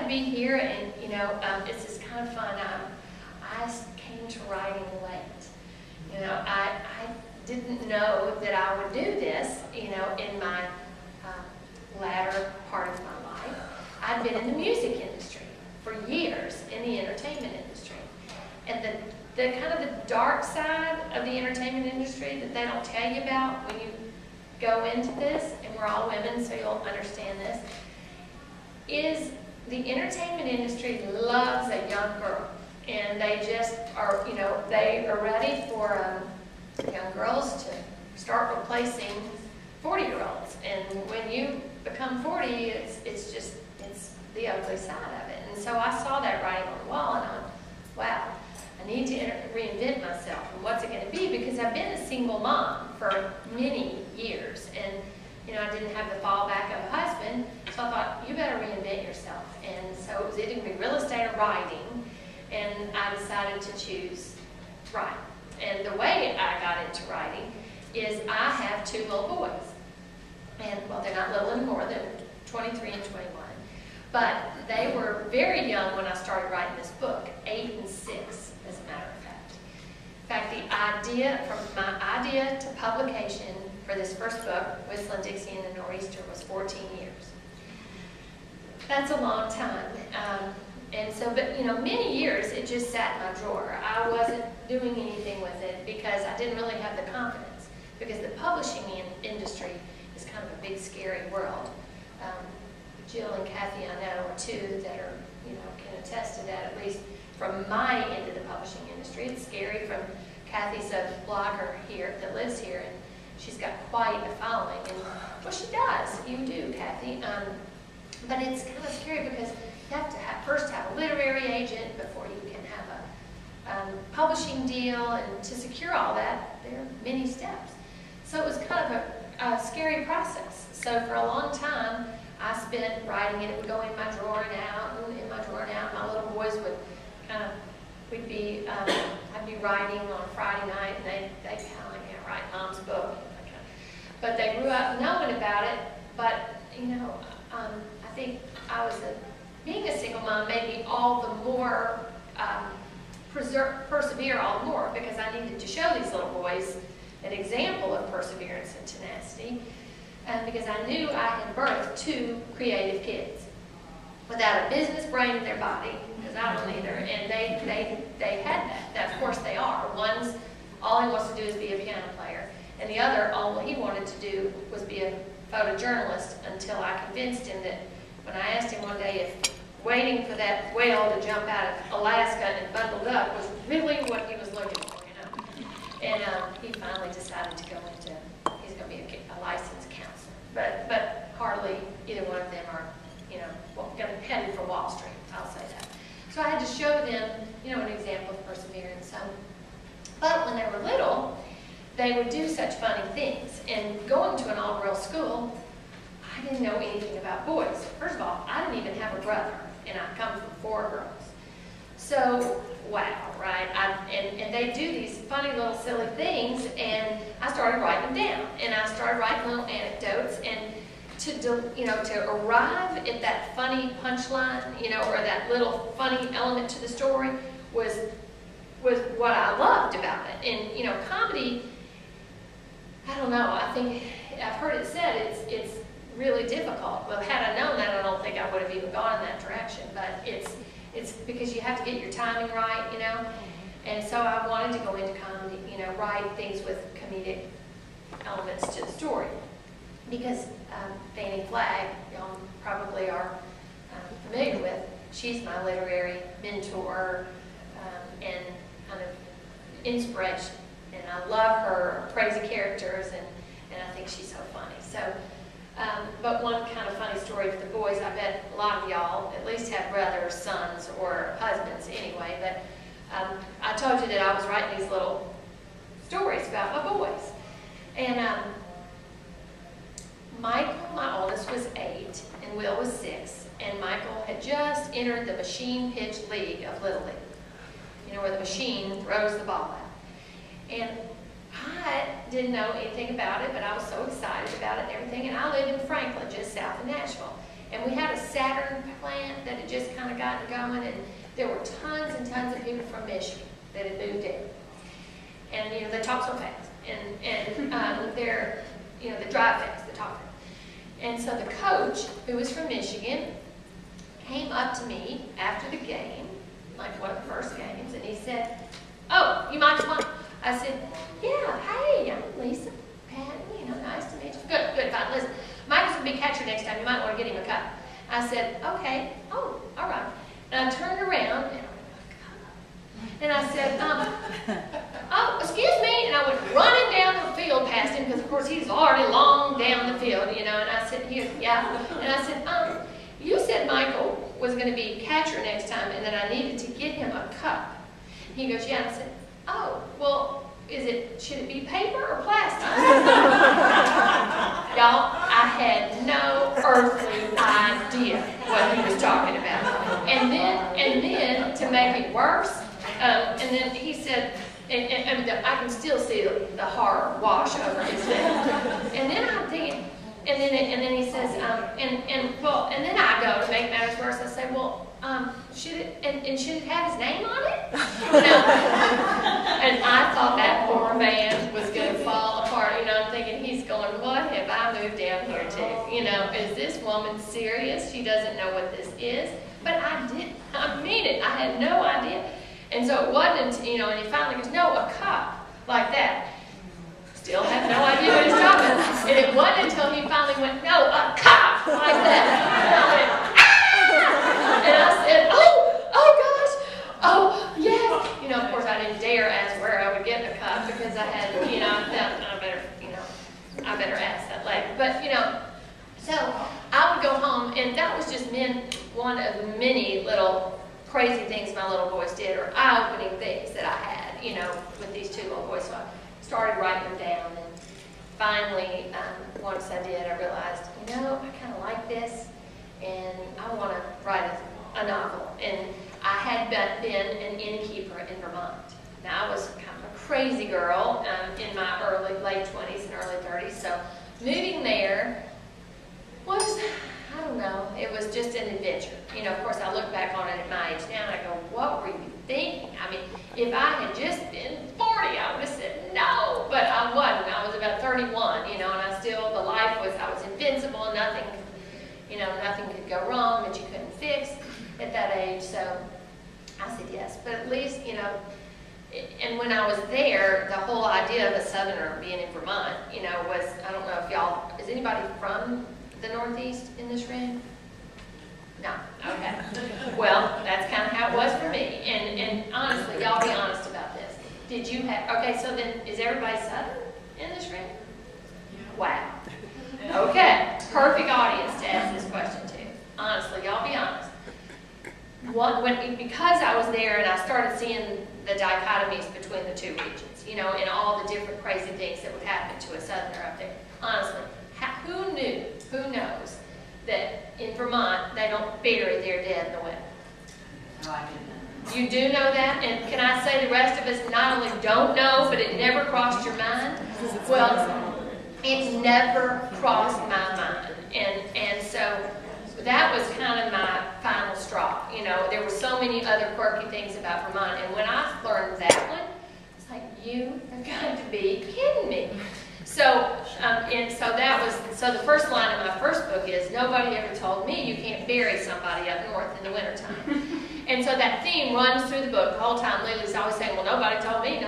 to be here, and it's just kind of fun. I came to writing late. I didn't know that I would do this, in my latter part of my life. I'd been in the music industry for years, in the entertainment industry. And the kind of the dark side of the entertainment industry that they don't tell you about when you go into this, and we're all women, so you'll understand this, is the entertainment industry loves a young girl. And they just are, they are ready for young girls to start replacing 40-year-olds. And when you become 40, it's the ugly side of it. And so I saw that writing on the wall, and wow, I need to reinvent myself. And what's it going to be? Because I've been a single mom for many years, and I didn't have the fallback of a husband, so I thought, you better reinvent yourself. And so it was either going to be real estate or writing, and I decided to choose writing. And the way I got into writing is I have 2 little boys. And, well, they're not little anymore, they're 23 and 21. But they were very young when I started writing this book, 8 and 6, as a matter of fact. In fact, from my idea to publication for this first book, Whistling Dixie and the Nor'easter, was 14 years. That's a long time. And so, but many years it just sat in my drawer. I wasn't doing anything with it because I didn't really have the confidence. Because the publishing industry is kind of a big, scary world. Jill and Kathy, I know, are 2 that are, can attest to that, at least from my end of the publishing industry. It's scary. From Kathy's a blogger here that lives here, and she's got quite a following. And well, she does. You do, Kathy. But it's kind of scary because you have to first have a literary agent before you can have a publishing deal, and to secure all that, there are many steps. So it was kind of a scary process. So for a long time, I spent writing it. It would go in my drawer and out, and in my drawer and out. My little boys would I'd be writing on Friday night, and they'd kind of like, write Mom's book. But they grew up knowing about it. But I think being a single mom made me all the more persevere all the more, because I needed to show these little boys an example of perseverance and tenacity, because I knew I had birthed 2 creative kids without a business brain in their body, because I don't either, and they had that. Of course they are. One's, all he wants to do is be a piano player, and the other, all he wanted to do was be a photojournalist, until I convinced him that when I asked him one day if waiting for that whale to jump out of Alaska and bundled up was really what he was looking for, And he finally decided to go into, he's going to be a licensed counselor. But hardly either one of them are, headed for Wall Street, I'll say that. So I had to show them, an example of perseverance. But when they were little, they would do such funny things. And going to an all-girls school, I didn't know anything about boys. First of all, I didn't even have a brother, and I come from 4 girls. So, wow, right? And they do these funny little silly things, and I started writing them down. And I started writing little anecdotes, and to arrive at that funny punchline, or that little funny element to the story was what I loved about it. And, comedy, I don't know, I think, I've heard it said it's really difficult. Well, had I known that, I don't think I would have even gone in that direction. But it's because you have to get your timing right, And so I wanted to go into comedy, write things with comedic elements to the story. Because Fannie Flagg, y'all probably are familiar with, she's my literary mentor and kind of inspiration. And I love her crazy characters, and I think she's so funny. So, but one kind of funny story for the boys, I bet a lot of y'all at least have brothers, sons, or husbands anyway, but I told you that I was writing these little stories about my boys. And Michael, my oldest, was 8, and Will was 6, and Michael had just entered the machine pitch league of Little League, where the machine throws the ball out. And I didn't know anything about it, but I was so excited about it and everything, and I lived in Franklin, just south of Nashville. And we had a Saturn plant that had just kind of gotten going, and there were tons and tons of people from Michigan that had moved in. And, you know, they talk so fast. And they're, you know, they drive fast, they talk fast. And so the coach, who was from Michigan, came up to me after the game, like one of the first games, and he said, "Oh, you might come." I said, "Yeah, hey, I'm Lisa, Patton, you know, nice to meet you." Good, fine. Listen, Mike's going to be catcher next time. You might want to get him a cup. I said, "Okay, oh, all right." And I turned around, and I said, "Oh, excuse me," and I went running down the field past him, because of course he's already long down the field, you know, and I said, "Yeah," and I said, "You said Michael was going to be catcher next time, and that I needed to get him a cup." He goes, "Yeah," and I said, "Oh, well, should it be paper or plastic?" Y'all, I had no earthly idea what he was talking about. And then to make it worse, and then he said, and I can still see the horror wash over his face. And then I'm thinking, and then he says, and then I go to make matters worse. I say, "Well, should it have his name on it?" You know? And I thought that poor man was going to fall apart. You know, I'm thinking, he's going, "What have I moved down here to? You know, is this woman serious? She doesn't know what this is." But I mean it. I had no idea. And so it wasn't, you know, and he finally goes, "No, a cup like that." Still have no idea what he's talking about. And it wasn't until he finally went, "No, a cup like that." And I went, "Ah!" And I said, oh gosh, oh yes. You know, of course I didn't dare ask where I would get a cup, because I had, you know, I better ask that later. But, you know, so I would go home, and that was just one of many little crazy things my little boys did, or eye-opening things that I had, you know, with these two little boys. So I started writing them down, and finally, once I did, I realized, you know, I kind of like this, and I want to write a novel. And I had been an innkeeper in Vermont. Now, I was kind of a crazy girl in my late 20s and early 30s, so moving there was, I don't know, it was just an adventure. You know, of course, I look back on it at my age now, and I go, what were you thinking? I mean, if I had just been 40, I would have said no, but I wasn't. I was about 31, you know, and I was invincible, nothing could go wrong that you couldn't fix at that age, so I said yes. But at least, you know, and when I was there, the whole idea of a Southerner being in Vermont, you know, was, I don't know if y'all, is anybody from the Northeast in this room? No, okay. Well, that's kind of how it was for me. And honestly, y'all be honest about this. Did you have, okay, so then, is everybody Southern in this room? Wow. Okay, perfect audience to ask this question to. Honestly, y'all be honest. Because I was there and I started seeing the dichotomies between the two regions, you know, and all the different crazy things that would happen to a Southerner up there. Honestly, who knows that in Vermont they don't bury their dead in the winter? No, I didn't know. You do know that? And can I say the rest of us not only don't know, but it never crossed your mind? Well, it never crossed my mind. And so that was kind of my final straw. You know, there were so many other quirky things about Vermont, and when I learned that one, it's like, you have got to be kidding me. So, so the first line of my first book is, nobody ever told me you can't bury somebody up north in the wintertime. And so that theme runs through the book the whole time. Lily's always saying, well, nobody told me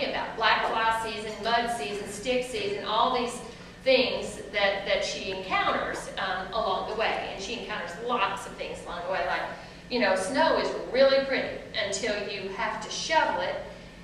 about black fly season, mud season, stick season, all these things that she encounters along the way. And she encounters lots of things along the way, like, you know, snow is really pretty until you have to shovel it,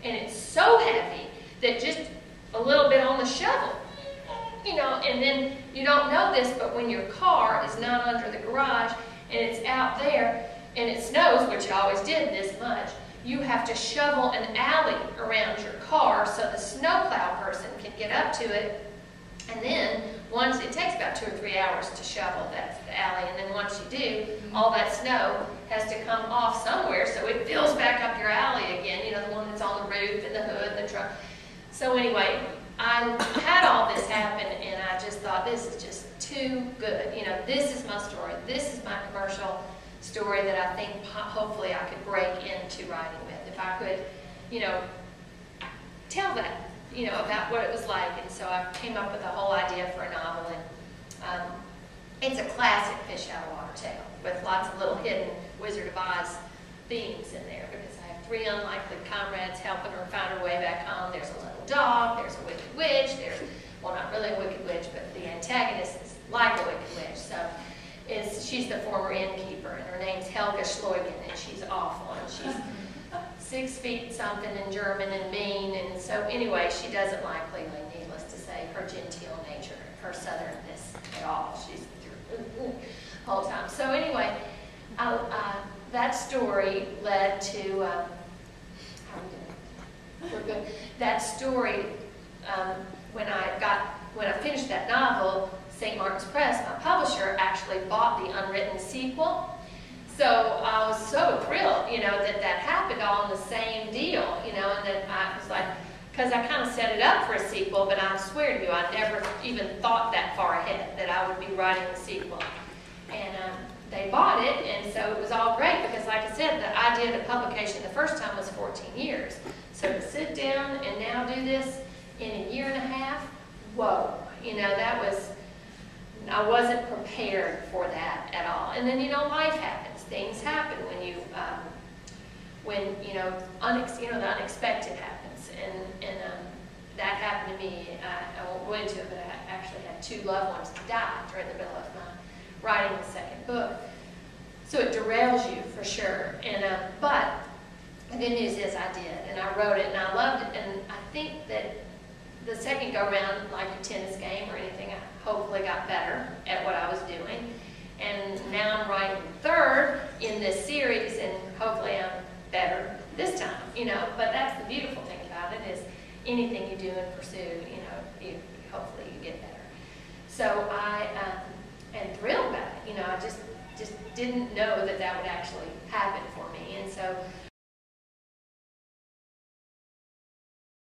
and it's so heavy that just a little bit on the shovel, you know, and then you don't know this, but when your car is not under the garage and it's out there and it snows, which it always did this much, you have to shovel an alley around your car so the snowplow person can get up to it. And then once it takes about 2 or 3 hours to shovel that alley, and then once you do, all that snow has to come off somewhere so it fills back up your alley again, you know, the one that's on the roof and the hood and the trunk. So anyway, I had all this happen, and I just thought, this is just too good. You know, this is my story. This is my commercial story that I think hopefully I could break into writing with. If I could, you know, tell that, you know, about what it was like. And so I came up with a whole idea for a novel. And it's a classic fish out of water tale with lots of little hidden Wizard of Oz themes in there, because I have 3 unlikely comrades helping her find her way back home. There's a little dog, there's a wicked witch, there's, well, not really a wicked witch, but the antagonist is like a wicked witch. So she's the former innkeeper, and her name's Helga Schleugen, and she's awful, and she's 6 feet something in German and mean, and so anyway, she doesn't like Lily, needless to say, her genteel nature, her southernness at all. She's the whole time. So anyway, that story led to, how are we doing? We're good. That story, when I finished that novel, St. Martin's Press, my publisher, actually bought the unwritten sequel. So I was so thrilled, you know, that happened all in the same deal, you know, and that I was like, because I kind of set it up for a sequel, but I swear to you, I never even thought that far ahead, that I would be writing a sequel. And they bought it, and so it was all great, because like I said, the idea of publication the first time was 14 years. So to sit down and now do this in a year and a half, whoa, you know, that was, I wasn't prepared for that at all. And then, you know, life happens. Things happen when you know, the unexpected happens. And that happened to me. I won't go into it, but I actually had 2 loved ones die during the middle of my writing the second book. So it derails you for sure. And but the good news is I did, and I wrote it, and I loved it. And I think that the second go round, like a tennis game or anything, I hopefully got better at what I was doing. And now I'm writing the 3rd in this series, and hopefully I'm better this time, you know. But that's the beautiful thing about it, is anything you do and pursue, you know, hopefully you get better. So I am thrilled about it. You know, I just didn't know that would actually happen for me. And so